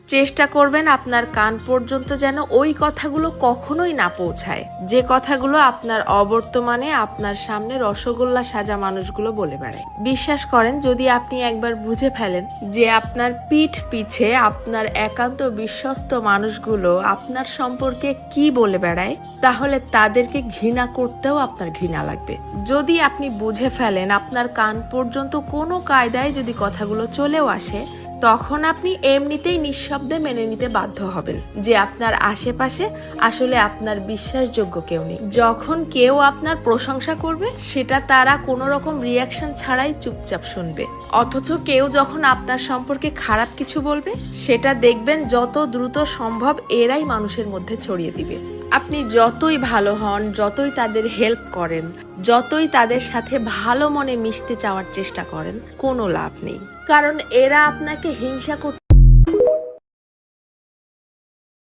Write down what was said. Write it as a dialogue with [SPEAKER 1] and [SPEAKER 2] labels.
[SPEAKER 1] চেষ্টা করবেন আপনার কান পর্যন্ত যেন ওই কথাগুলো কখনোই না পৌঁছায়, যে কথাগুলো আপনার অবর্তমানে আপনার সামনে রসগোল্লা সাজা মানুষগুলো বলে বেড়ায়। বিশ্বাস করেন, যদি আপনি একবার বুঝে ফেলেন যে আপনার পিঠ পিছে আপনার একান্ত বিশ্বস্ত মানুষগুলো আপনার সম্পর্কে কি বলে বেড়ায়, তাহলে তাদেরকে ঘৃণা করতেও আপনার ঘৃণা লাগবে। যদি আপনি বুঝে ফেলেন আপনার কান পর্যন্ত কোনো কায়দায় যদি কথাগুলো চলেও আসে, তখন আপনি এমনিতেই নিঃশব্দে মেনে নিতে বাধ্য হবেন যে আপনার আশেপাশে আসলে আপনার বিশ্বাসযোগ্য কেউ নেই। যখন কেউ আপনার প্রশংসা করবে, সেটা তারা কোনো রকম রিয়াকশন ছাড়াই চুপচাপ শুনবে। অথচ কেউ যখন আপনার সম্পর্কে খারাপ কিছু বলবে, সেটা দেখবেন যত দ্রুত সম্ভব এরাই মানুষের মধ্যে ছড়িয়ে দিবে। আপনি যতই ভালো হন, যতই তাদের হেল্প করেন, যতই তাদের সাথে ভালো মনে মিশতে চাওয়ার চেষ্টা করেন, কোনো লাভ নেই। কারণ এরা আপনাকে হিংসা করতে